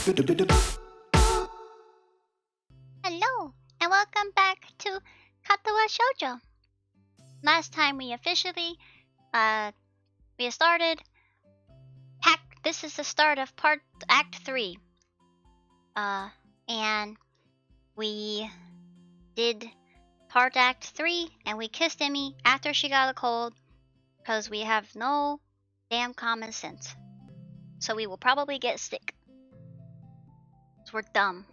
Hello, and welcome back to Katawa Shoujo. Last time we officially, we started. This is the start of Act 3. And we did Act 3, and we kissed Emmy after she got a cold, because we have no damn common sense. So we will probably get sick. So we're dumb.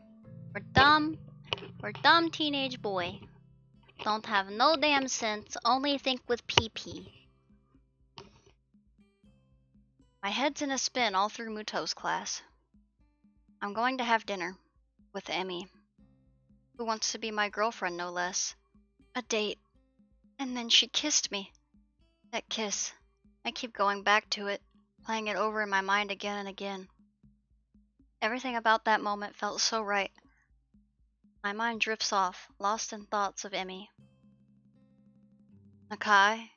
We're dumb teenage boy. Don't have no damn sense, only think with PP. My head's in a spin all through Muto's class. I'm going to have dinner with Emmy, who wants to be my girlfriend no less. A date. And then she kissed me. That kiss. I keep going back to it, playing it over in my mind again and again. Everything about that moment felt so right. My mind drifts off, lost in thoughts of Emmy. Nakai?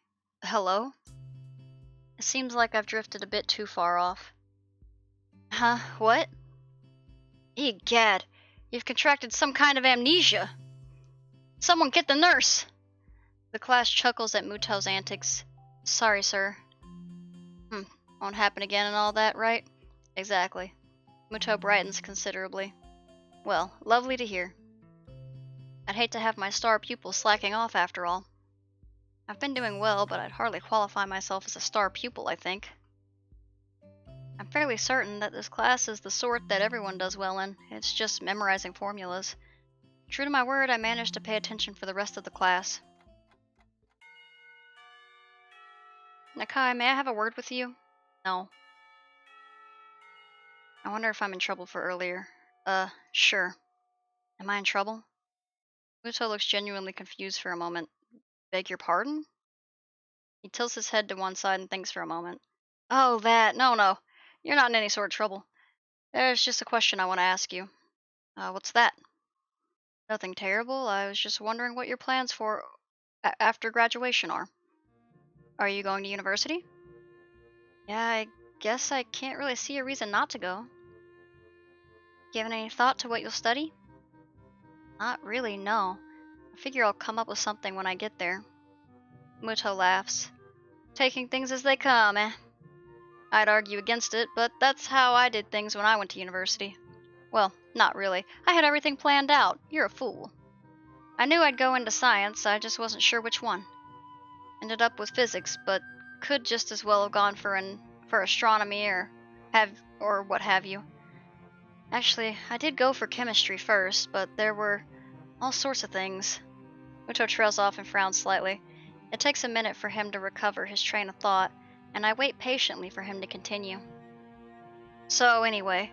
Hello? It seems like I've drifted a bit too far off. Huh? What? Egad, you've contracted some kind of amnesia. Someone get the nurse! The class chuckles at Muto's antics. Sorry, sir. Won't happen again and all that, right? Exactly. Muto brightens considerably. Well, lovely to hear. I'd hate to have my star pupil slacking off after all. I've been doing well, but I'd hardly qualify myself as a star pupil, I think. I'm fairly certain that this class is the sort that everyone does well in. It's just memorizing formulas. True to my word, I managed to pay attention for the rest of the class. Nakai, may I have a word with you? No. I wonder if I'm in trouble for earlier. Sure. Am I in trouble? Muto looks genuinely confused for a moment. Beg your pardon? He tilts his head to one side and thinks for a moment. Oh, that. No. You're not in any sort of trouble. There's just a question I want to ask you. What's that? Nothing terrible. I was just wondering what your plans for after graduation are. Are you going to university? Yeah, I guess I can't really see a reason not to go. Given any thought to what you'll study? Not really, no. I figure I'll come up with something when I get there. Muto laughs. Taking things as they come, eh? I'd argue against it, but that's how I did things when I went to university. Well, not really. I had everything planned out. You're a fool. I knew I'd go into science, I just wasn't sure which one. Ended up with physics, but could just as well have gone for astronomy or what have you. Actually, I did go for chemistry first, but there were all sorts of things. Muto trails off and frowns slightly. It takes a minute for him to recover his train of thought, and I wait patiently for him to continue. So anyway,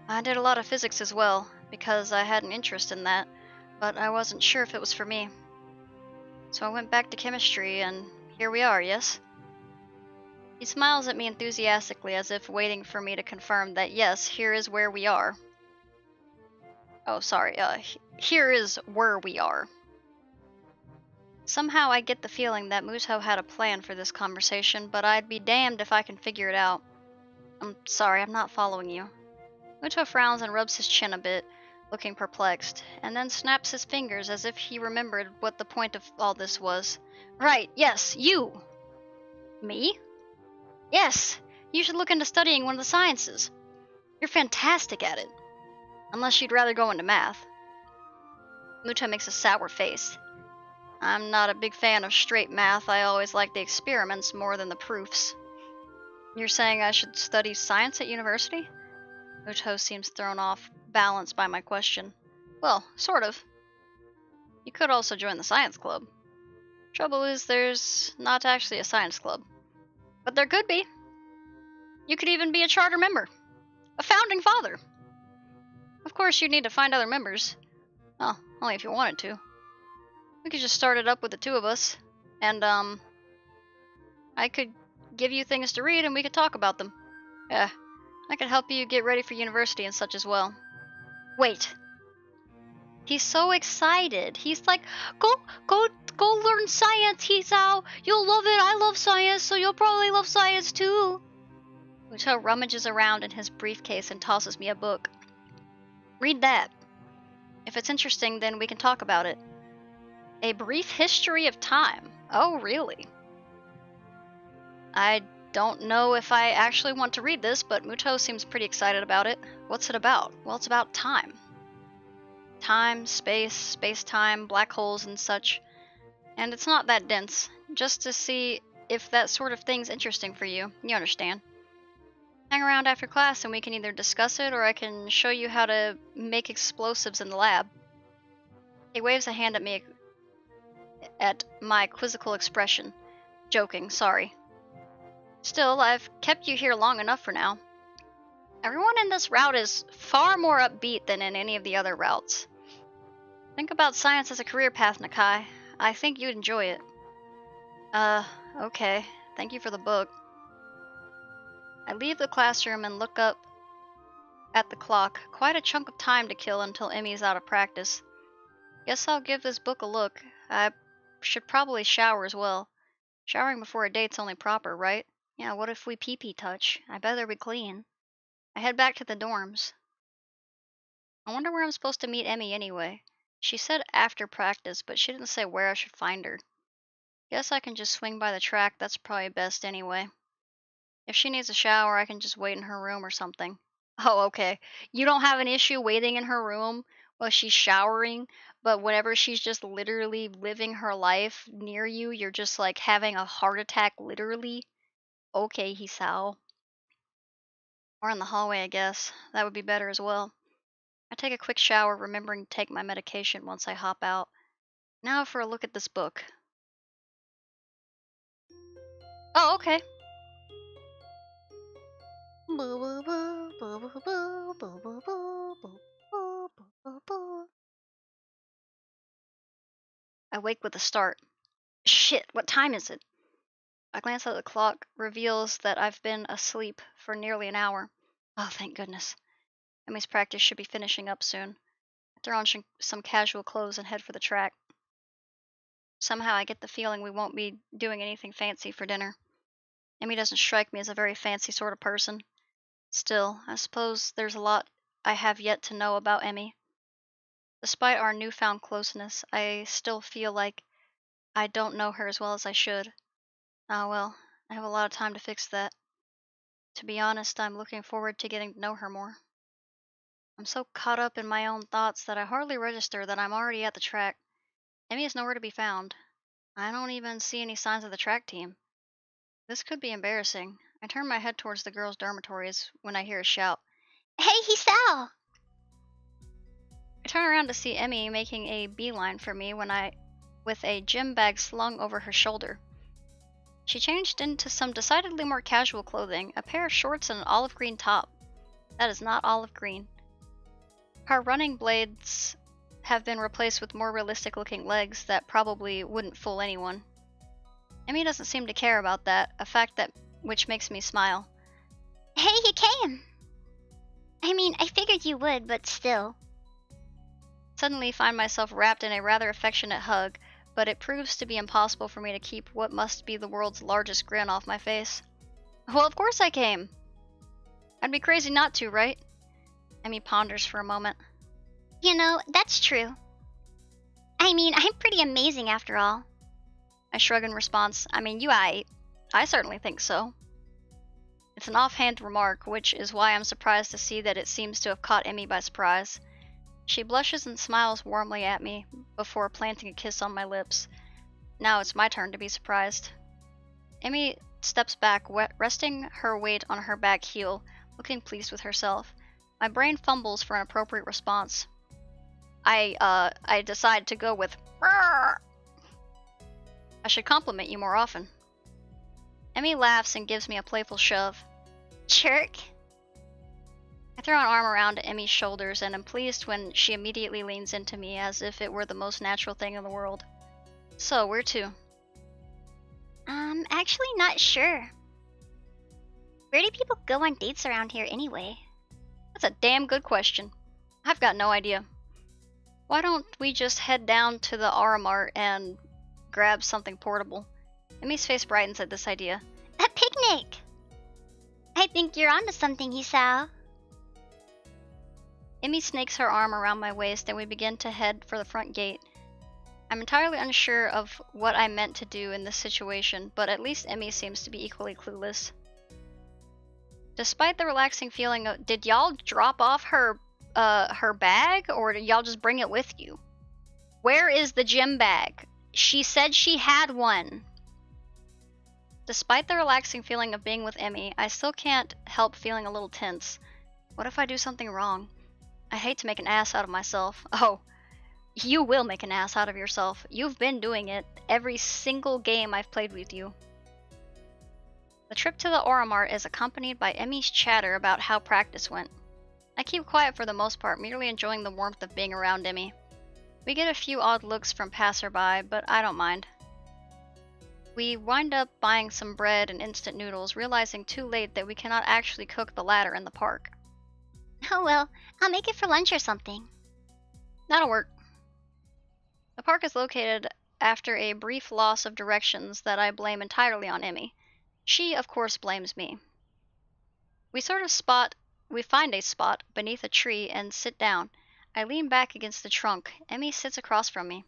I did a lot of physics as well, because I had an interest in that, but I wasn't sure if it was for me. So I went back to chemistry, and here we are, yes? He smiles at me enthusiastically as if waiting for me to confirm that yes, here is where we are. Oh, sorry, here is where we are. Somehow I get the feeling that Muto had a plan for this conversation, but I'd be damned if I can figure it out. I'm sorry, I'm not following you. Muto frowns and rubs his chin a bit, looking perplexed, and then snaps his fingers as if he remembered what the point of all this was. Right, yes, you! Me? Yes, you should look into studying one of the sciences. You're fantastic at it. Unless you'd rather go into math. Muto makes a sour face. I'm not a big fan of straight math. I always like the experiments more than the proofs. You're saying I should study science at university? Muto seems thrown off balance by my question. Well, sort of. You could also join the science club. Trouble is, there's not actually a science club. But there could be. You could even be a charter member. A founding father. Of course, you'd need to find other members. Well, only if you wanted to. We could just start it up with the two of us. And, I could give you things to read and we could talk about them. Yeah, I could help you get ready for university and such as well. Wait. He's so excited. He's like, go learn science, Hisao. You'll love it. I love science, so you'll probably love science too. Muto rummages around in his briefcase and tosses me a book. Read that. If it's interesting, then we can talk about it. A Brief History of Time. Oh, really? I don't know if I actually want to read this, but Muto seems pretty excited about it. What's it about? Well, it's about time. Time, space, space-time, black holes and such. And it's not that dense, just to see if that sort of thing's interesting for you. You understand. Hang around after class and we can either discuss it or I can show you how to make explosives in the lab. He waves a hand at me at my quizzical expression. Joking, sorry. Still, I've kept you here long enough for now. Everyone in this route is far more upbeat than in any of the other routes. Think about science as a career path, Nakai. I think you'd enjoy it. Okay. Thank you for the book. I leave the classroom and look up at the clock. Quite a chunk of time to kill until Emmy's out of practice. Guess I'll give this book a look. I should probably shower as well. Showering before a date's only proper, right? Yeah, what if we pee-pee touch? I better be clean. I head back to the dorms. I wonder where I'm supposed to meet Emmy anyway. She said after practice, but she didn't say where I should find her. Guess I can just swing by the track, that's probably best anyway. If she needs a shower, I can just wait in her room or something. Oh, okay. You don't have an issue waiting in her room while she's showering, but whenever she's just literally living her life near you, you're just like having a heart attack literally? Okay, Hisao. Or in the hallway, I guess. That would be better as well. I take a quick shower, remembering to take my medication once I hop out. Now for a look at this book. Oh, okay. I wake with a start. Shit, what time is it? A glance at the clock reveals that I've been asleep for nearly an hour. Oh, thank goodness. Emmy's practice should be finishing up soon. I throw on some casual clothes and head for the track. Somehow I get the feeling we won't be doing anything fancy for dinner. Emmy doesn't strike me as a very fancy sort of person. Still, I suppose there's a lot I have yet to know about Emmy. Despite our newfound closeness, I still feel like I don't know her as well as I should. Ah well, I have a lot of time to fix that. To be honest, I'm looking forward to getting to know her more. I'm so caught up in my own thoughts that I hardly register that I'm already at the track. Emmy is nowhere to be found. I don't even see any signs of the track team. This could be embarrassing. I turn my head towards the girls' dormitories when I hear a shout. Hey, Hisao! I turn around to see Emmy making a beeline for me with a gym bag slung over her shoulder. She changed into some decidedly more casual clothing, a pair of shorts and an olive green top. That is not olive green. Her running blades have been replaced with more realistic looking legs that probably wouldn't fool anyone. Emmy doesn't seem to care about that, a fact which makes me smile. Hey, you came! I mean, I figured you would, but still. Suddenly find myself wrapped in a rather affectionate hug, but it proves to be impossible for me to keep what must be the world's largest grin off my face. Well, of course I came! I'd be crazy not to, right? Emmy ponders for a moment. You know, that's true. I mean, I'm pretty amazing after all. I shrug in response. I mean, you aight. I certainly think so. It's an offhand remark, which is why I'm surprised to see that it seems to have caught Emmy by surprise. She blushes and smiles warmly at me before planting a kiss on my lips. Now it's my turn to be surprised. Emmy steps back, resting her weight on her back heel, looking pleased with herself. My brain fumbles for an appropriate response. I decide to go with "Rrr." I should compliment you more often. Emmy laughs and gives me a playful shove. Jerk. I throw an arm around Emmy's shoulders and am pleased when she immediately leans into me as if it were the most natural thing in the world. So, where to? Actually not sure. Where do people go on dates around here anyway? That's a damn good question. I've got no idea. Why don't we just head down to the Aramart and grab something portable? Emmy's face brightens at this idea. A picnic! I think you're onto something, Hisao. Emmy snakes her arm around my waist and we begin to head for the front gate. I'm entirely unsure of what I meant to do in this situation, but at least Emmy seems to be equally clueless. Despite the relaxing feeling of, did y'all drop off her bag, or did y'all just bring it with you? Where is the gym bag? She said she had one. Despite the relaxing feeling of being with Emmy, I still can't help feeling a little tense. What if I do something wrong? I hate to make an ass out of myself. Oh, you will make an ass out of yourself. You've been doing it every single game I've played with you. The trip to the Auramart is accompanied by Emmy's chatter about how practice went. I keep quiet for the most part, merely enjoying the warmth of being around Emmy. We get a few odd looks from passerby, but I don't mind. We wind up buying some bread and instant noodles, realizing too late that we cannot actually cook the latter in the park. Oh well, I'll make it for lunch or something. That'll work. The park is located after a brief loss of directions that I blame entirely on Emmy. She, of course, blames me. We find a spot beneath a tree and sit down. I lean back against the trunk. Emmy sits across from me.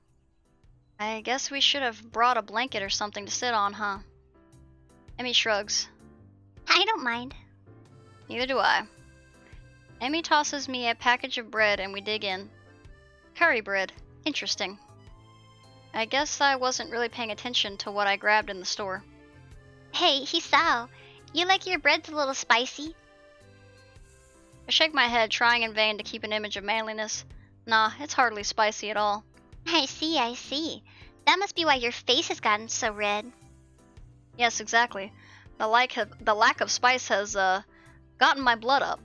I guess we should have brought a blanket or something to sit on, huh? Emmy shrugs. I don't mind. Neither do I. Emmy tosses me a package of bread and we dig in. Curry bread. Interesting. I guess I wasn't really paying attention to what I grabbed in the store. Hey, Hisao, you like your breads a little spicy? I shake my head, trying in vain to keep an image of manliness. Nah, it's hardly spicy at all. I see. That must be why your face has gotten so red. Yes, exactly. The lack of spice has gotten my blood up.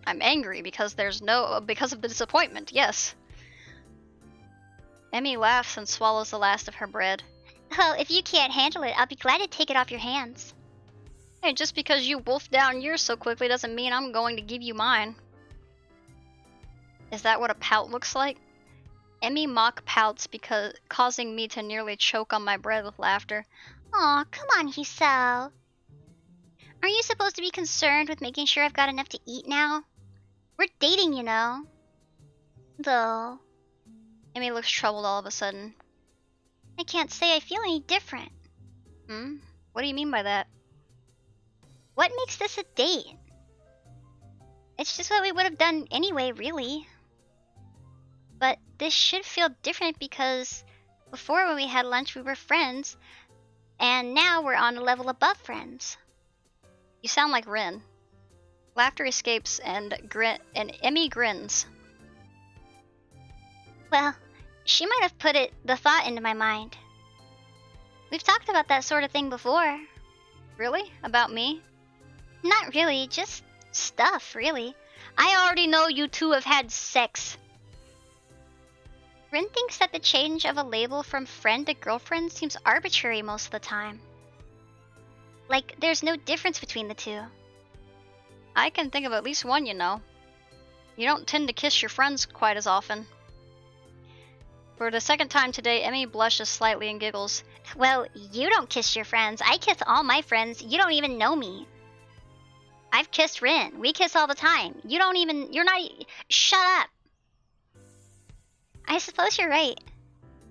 I'm angry because of the disappointment. Yes. Emmy laughs and swallows the last of her bread. Well, if you can't handle it, I'll be glad to take it off your hands. Hey, just because you wolfed down yours so quickly doesn't mean I'm going to give you mine. Is that what a pout looks like? Emmy mock pouts, because causing me to nearly choke on my bread with laughter. Aw, come on, Hisao. Aren't you supposed to be concerned with making sure I've got enough to eat now? We're dating, you know. Though. Emmy looks troubled all of a sudden. I can't say I feel any different. What do you mean by that? What makes this a date? It's just what we would have done anyway, really. But this should feel different because before when we had lunch we were friends, and now we're on a level above friends. You sound like Rin. Laughter escapes and Emmy grins. Well, she might have put the thought into my mind. We've talked about that sort of thing before. Really? About me? Not really, just stuff, really. I already know you two have had sex. Rin thinks that the change of a label from friend to girlfriend seems arbitrary most of the time. Like, there's no difference between the two. I can think of at least one, you know. You don't tend to kiss your friends quite as often. For the second time today, Emmy blushes slightly and giggles. Well, you don't kiss your friends. I kiss all my friends. You don't even know me. I've kissed Rin. We kiss all the time. Shut up. I suppose you're right.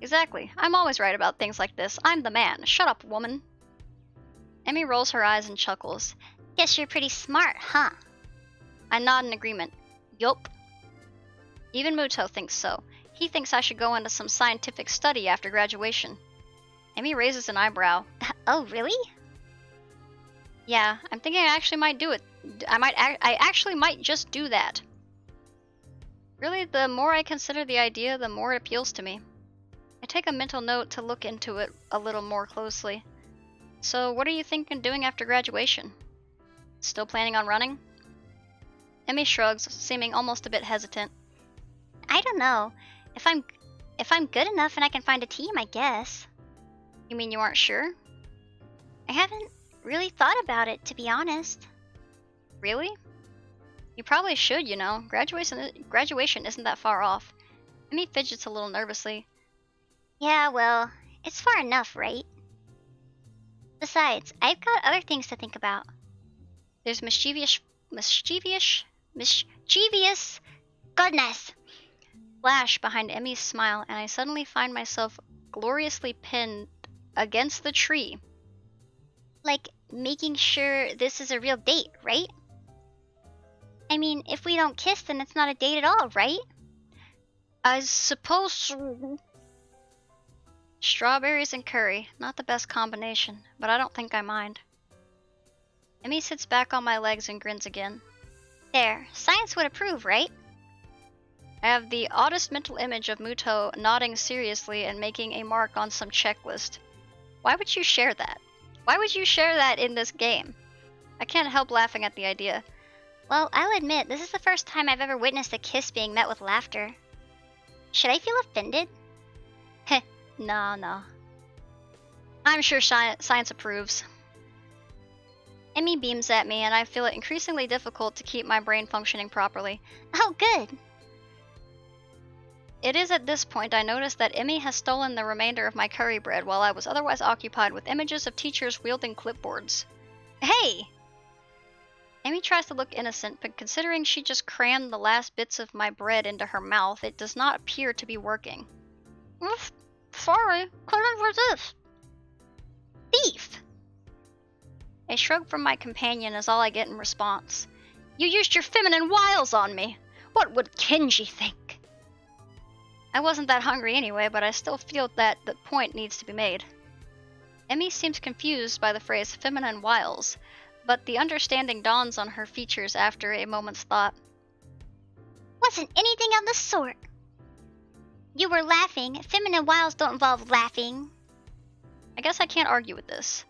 Exactly. I'm always right about things like this. I'm the man. Shut up, woman. Emmy rolls her eyes and chuckles. Guess you're pretty smart, huh? I nod in agreement. Yup. Even Muto thinks so. He thinks I should go into some scientific study after graduation. Emmy raises an eyebrow. Oh, really? Yeah, I'm thinking I actually might do it. I actually might just do that. Really, the more I consider the idea, the more it appeals to me. I take a mental note to look into it a little more closely. So, what are you thinking of doing after graduation? Still planning on running? Emmy shrugs, seeming almost a bit hesitant. I don't know. If I'm good enough and I can find a team, I guess. You mean you aren't sure? I haven't really thought about it, to be honest. Really? You probably should, you know. Graduation isn't that far off. Emmy fidgets a little nervously. Yeah, well, it's far enough, right? Besides, I've got other things to think about. There's mischievous goodness! Flash behind Emmy's smile, and I suddenly find myself gloriously pinned against the tree. Like, making sure this is a real date, right? I mean, if we don't kiss, then it's not a date at all, right? I suppose so. Strawberries and curry, not the best combination, but I don't think I mind. Emmy sits back on my legs and grins again. There, science would approve, right? I have the oddest mental image of Muto nodding seriously and making a mark on some checklist. Why would you share that? Why would you share that in this game? I can't help laughing at the idea. Well, I'll admit, this is the first time I've ever witnessed a kiss being met with laughter. Should I feel offended? Heh, no. I'm sure science approves. Emmy beams at me, and I feel it increasingly difficult to keep my brain functioning properly. Oh, good. It is at this point I notice that Emmy has stolen the remainder of my curry bread while I was otherwise occupied with images of teachers wielding clipboards. Hey! Emmy tries to look innocent, but considering she just crammed the last bits of my bread into her mouth, it does not appear to be working. Oof, sorry, couldn't resist. Thief! A shrug from my companion is all I get in response. You used your feminine wiles on me! What would Kenji think? I wasn't that hungry anyway, but I still feel that the point needs to be made. Emmy seems confused by the phrase feminine wiles, but the understanding dawns on her features after a moment's thought. Wasn't anything of the sort. You were laughing. Feminine wiles don't involve laughing. I guess I can't argue with this.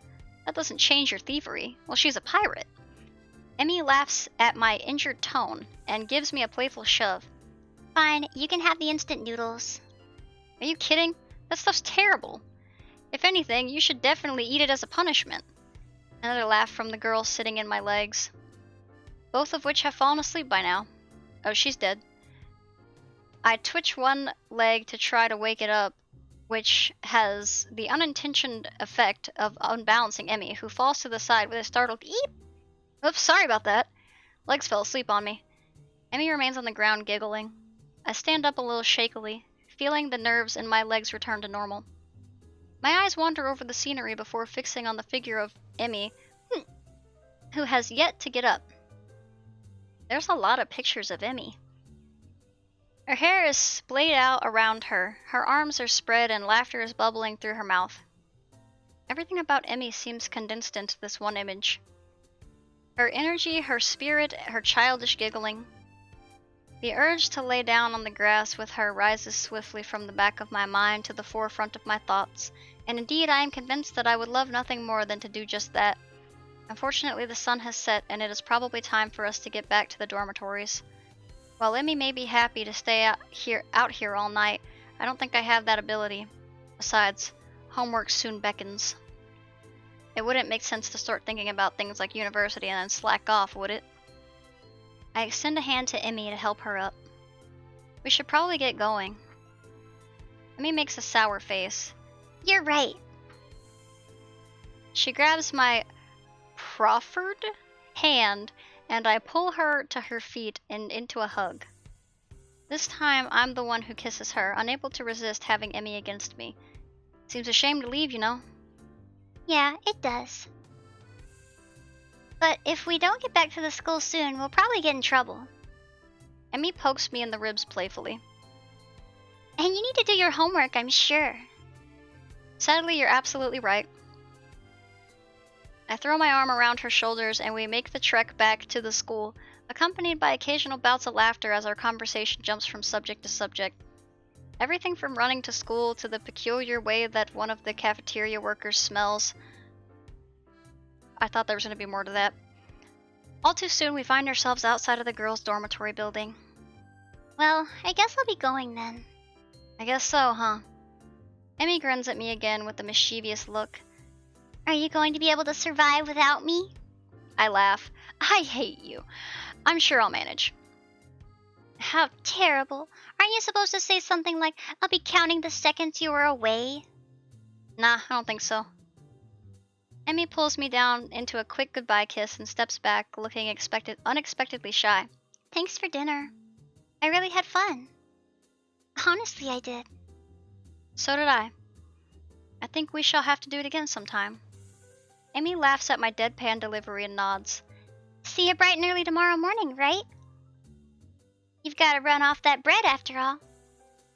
That doesn't change your thievery. Well, she's a pirate. Emmy laughs at my injured tone and gives me a playful shove. Fine, you can have the instant noodles. Are you kidding? That stuff's terrible. If anything, you should definitely eat it as a punishment. Another laugh from the girl sitting in my legs, both of which have fallen asleep by now. Oh, she's dead. I twitch one leg to try to wake it up, which has the unintentioned effect of unbalancing Emmy, who falls to the side with a startled eep. Oops, sorry about that. Legs fell asleep on me. Emmy remains on the ground giggling. I stand up a little shakily, feeling the nerves in my legs return to normal. My eyes wander over the scenery before fixing on the figure of Emmy, who has yet to get up. There's a lot of pictures of Emmy. Her hair is splayed out around her, her arms are spread, and laughter is bubbling through her mouth. Everything about Emmy seems condensed into this one image. Her energy, her spirit, her childish giggling. The urge to lay down on the grass with her rises swiftly from the back of my mind to the forefront of my thoughts, and indeed I am convinced that I would love nothing more than to do just that. Unfortunately, the sun has set, and it is probably time for us to get back to the dormitories. While Emmy may be happy to stay out here all night, I don't think I have that ability. Besides, homework soon beckons. It wouldn't make sense to start thinking about things like university and then slack off, would it? I extend a hand to Emmy to help her up. We should probably get going. Emmy makes a sour face. You're right. She grabs my proffered hand, and I pull her to her feet and into a hug. This time, I'm the one who kisses her, unable to resist having Emmy against me. Seems a shame to leave, you know. Yeah, it does. But if we don't get back to the school soon, we'll probably get in trouble. Emmy pokes me in the ribs playfully. And you need to do your homework, I'm sure. Sadly, you're absolutely right. I throw my arm around her shoulders and we make the trek back to the school, accompanied by occasional bouts of laughter as our conversation jumps from subject to subject. Everything from running to school to the peculiar way that one of the cafeteria workers smells. I thought there was going to be more to that. All too soon, we find ourselves outside of the girls' dormitory building. Well, I guess I'll be going then. I guess so, huh? Emmy grins at me again with a mischievous look. Are you going to be able to survive without me? I laugh. I hate you. I'm sure I'll manage. How terrible. Aren't you supposed to say something like, I'll be counting the seconds you are away? Nah, I don't think so. Emmy pulls me down into a quick goodbye kiss and steps back, looking unexpectedly shy. Thanks for dinner. I really had fun. Honestly, I did. So did I. I think we shall have to do it again sometime. Amy laughs at my deadpan delivery and nods. See you bright and early tomorrow morning, right? You've got to run off that bread after all.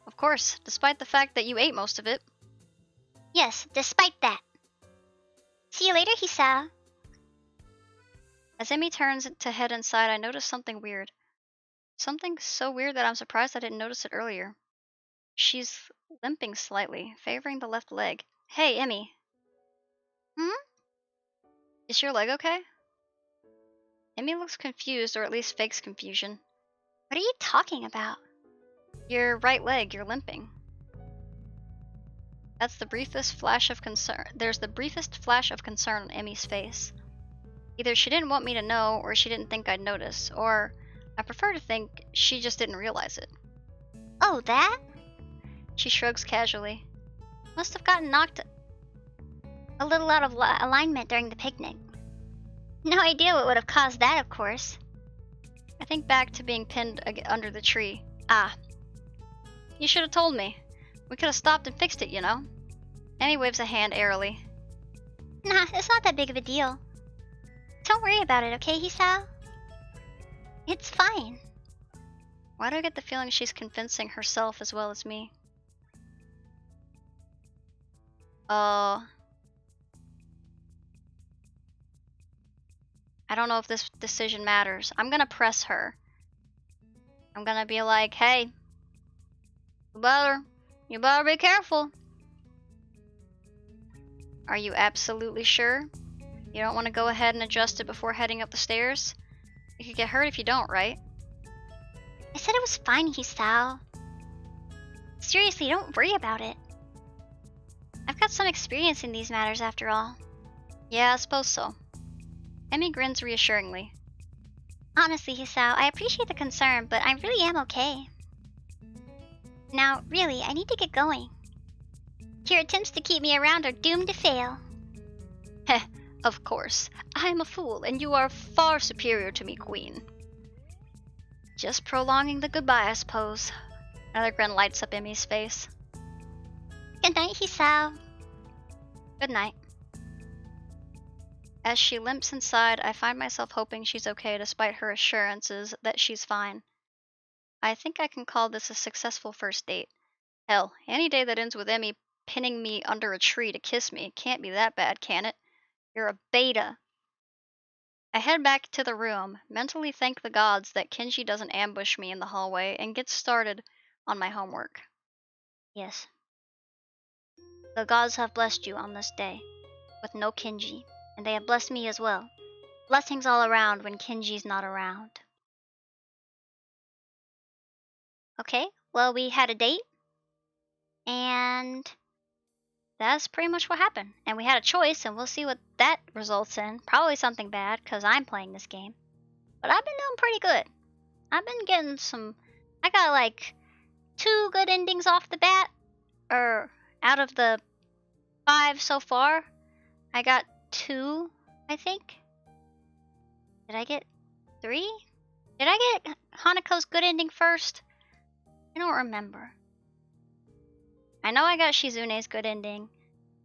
Of course, despite the fact that you ate most of it. Yes, despite that. See you later, Hisao. As Amy turns to head inside, I notice something weird. Something so weird that I'm surprised I didn't notice it earlier. She's limping slightly, favoring the left leg. Hey, Emmy. Hmm? Is your leg okay? Emmy looks confused, or at least fakes confusion. What are you talking about? Your right leg, you're limping. That's the briefest flash of concern. There's the briefest flash of concern on Emmy's face. Either she didn't want me to know, or she didn't think I'd notice, or I prefer to think she just didn't realize it. Oh, that? She shrugs casually. Must have gotten knocked a little out of alignment during the picnic. No idea what would have caused that, of course. I think back to being pinned under the tree. Ah. You should have told me. We could have stopped and fixed it, you know? Emmy waves a hand airily. Nah, it's not that big of a deal. Don't worry about it, okay, Hisao? It's fine. Why do I get the feeling she's convincing herself as well as me? I don't know if this decision matters. I'm gonna press her. I'm gonna be like, hey, you better be careful. Are you absolutely sure? You don't want to go ahead and adjust it before heading up the stairs? You could get hurt if you don't, right? I said it was fine, Hisao. Seriously, don't worry about it. I've got some experience in these matters after all. Yeah, I suppose so. Emmy grins reassuringly. Honestly, Hisao, I appreciate the concern, but I really am okay. Now, really, I need to get going. Your attempts to keep me around are doomed to fail. Heh, of course. I'm a fool, and you are far superior to me, Queen. Just prolonging the goodbye, I suppose. Another grin lights up Emmy's face. Good night, Hisao. Good night. As she limps inside, I find myself hoping she's okay despite her assurances that she's fine. I think I can call this a successful first date. Hell, any day that ends with Emmy pinning me under a tree to kiss me can't be that bad, can it? You're a beta. I head back to the room, mentally thank the gods that Kenji doesn't ambush me in the hallway, and get started on my homework. Yes. The gods have blessed you on this day, with no Kenji, and they have blessed me as well. Blessings all around when Kenji's not around. Okay, well, we had a date, and that's pretty much what happened. And we had a choice, and we'll see what that results in. Probably something bad, because I'm playing this game. But I've been doing pretty good. I've been getting I got like 2 good endings off the bat, or out of the 5 so far, I got 2, I think. Did I get 3? Did I get Hanako's good ending first? I don't remember. I know I got Shizune's good ending,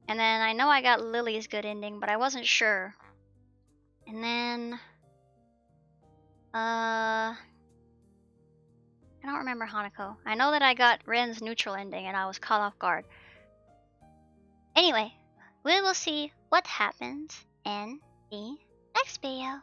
and then I know I got Lily's good ending, but I wasn't sure. And then, I don't remember Hanako. I know that I got Ren's neutral ending, and I was caught off guard. Anyway, we will see what happens in the next video.